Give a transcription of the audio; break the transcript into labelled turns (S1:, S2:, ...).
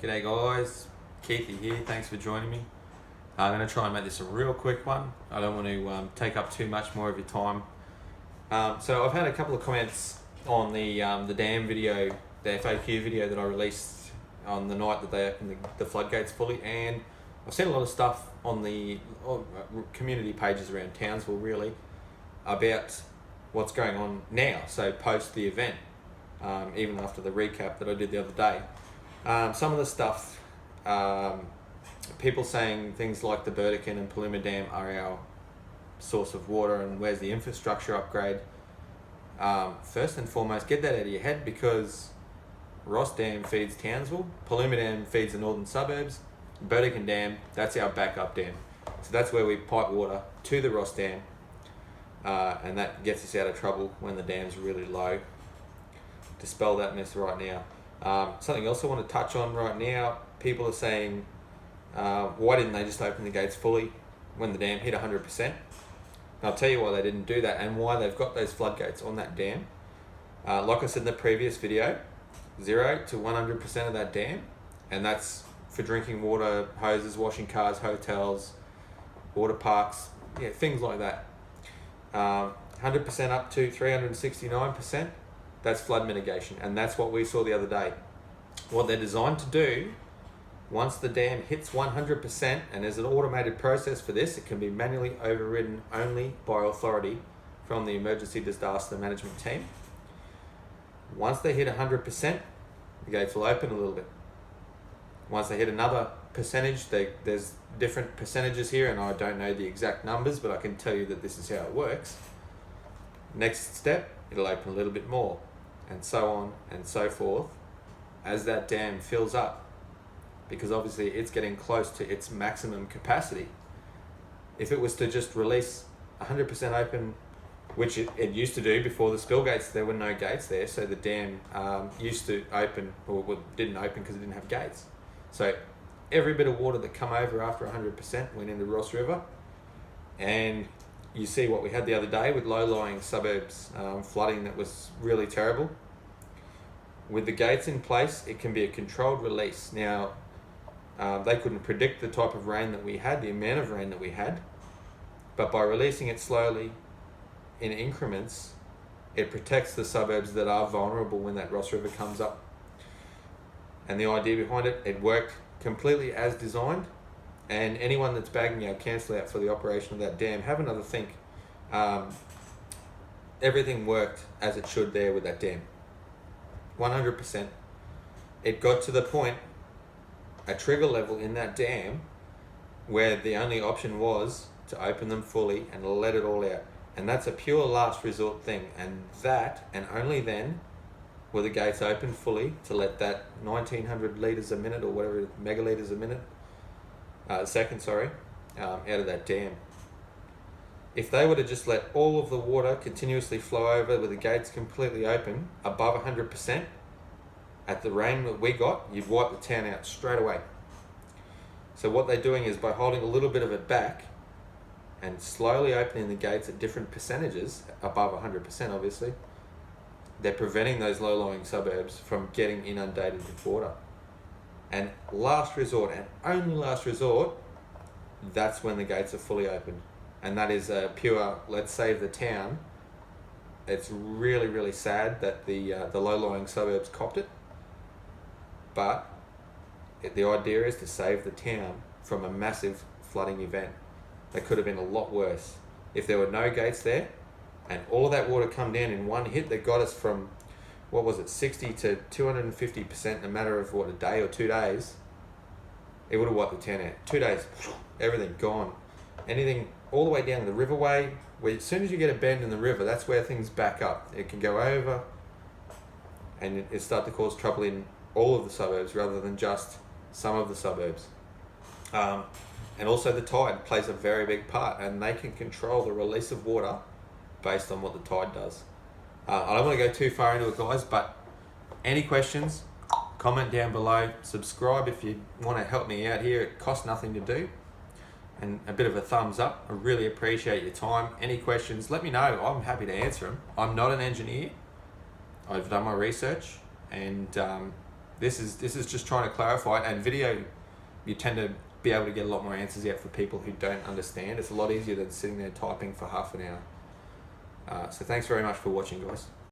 S1: G'day guys, Keithy here, thanks for joining me. I'm going to try and make this a real quick one. I don't want to take up too much more of your time. So I've had a couple of comments on the dam video, the FAQ video that I released on the night that they opened the floodgates fully, and I've seen a lot of stuff on the community pages around Townsville really about what's going on now, so post the event, even after the recap that I did the other day. Some of the stuff, people saying things like the Burdekin and Paluma Dam are our source of water and where's the infrastructure upgrade. First and foremost, get that out of your head, because Ross Dam feeds Townsville, Paluma Dam feeds the northern suburbs, Burdekin Dam, that's our backup dam. So that's where we pipe water to the Ross Dam, and that gets us out of trouble when the dam's really low. Dispel that mess right now. Something else I want to touch on right now, people are saying, why didn't they just open the gates fully when the dam hit 100%? And I'll tell you why they didn't do that and why they've got those floodgates on that dam. Like I said in the previous video, 0 to 100% of that dam, and that's for drinking water, hoses, washing cars, hotels, water parks, yeah, things like that. 100% up to 369%. That's flood mitigation, and that's what we saw the other day. What they're designed to do, once the dam hits 100%, and there's an automated process for this, it can be manually overridden only by authority from the emergency disaster management team. Once they hit 100%, the gates will open a little bit. Once they hit another percentage, there's different percentages here, and I don't know the exact numbers, but I can tell you that this is how it works. Next step, it'll open a little bit more, and so on and so forth as that dam fills up, because obviously it's getting close to its maximum capacity. If it was to just release 100% open, which it used to do before the spill gates, there were no gates there, so the dam used to open, or didn't open because it didn't have gates. So every bit of water that come over after 100% went into Ross River, and you see what we had the other day with low-lying suburbs flooding that was really terrible. With the gates in place, it can be a controlled release. Now, they couldn't predict the type of rain that we had, the amount of rain that we had, but by releasing it slowly in increments, it protects the suburbs that are vulnerable when that Ross River comes up. And the idea behind it, it worked completely as designed. And anyone that's bagging our cancel out for the operation of that dam, have another think. Everything worked as it should there with that dam. 100%. It got to the point, a trigger level in that dam, where the only option was to open them fully and let it all out. And that's a pure last resort thing. And that, and only then, were the gates open fully to let that 1900 litres a minute, or whatever, megalitres a minute, second, out of that dam. If they were to just let all of the water continuously flow over with the gates completely open above 100%, at the rain that we got, you'd wipe the town out straight away. So what they're doing is, by holding a little bit of it back and slowly opening the gates at different percentages, above 100% obviously, they're preventing those low-lying suburbs from getting inundated with water. And last resort, and only last resort, that's when the gates are fully opened. And that is a pure, let's save the town. It's really, really sad that the low-lying suburbs copped it. But the idea is to save the town from a massive flooding event that could have been a lot worse. If there were no gates there, and all of that water come down in one hit that got us from, 60 to 250% in a matter of a day or 2 days, it would have wiped the town out. 2 days, everything gone. Anything all the way down the riverway, where as soon as you get a bend in the river, that's where things back up. It can go over and it start to cause trouble in all of the suburbs rather than just some of the suburbs. And also the tide plays a very big part, and they can control the release of water based on what the tide does. I don't want to go too far into it, guys, but any questions, comment down below. Subscribe if you want to help me out here. It costs nothing to do. And a bit of a thumbs up. I really appreciate your time. Any questions, let me know. I'm happy to answer them. I'm not an engineer. I've done my research, and this is just trying to clarify it. And video, you tend to be able to get a lot more answers out for people who don't understand. It's a lot easier than sitting there typing for half an hour. So thanks very much for watching, guys.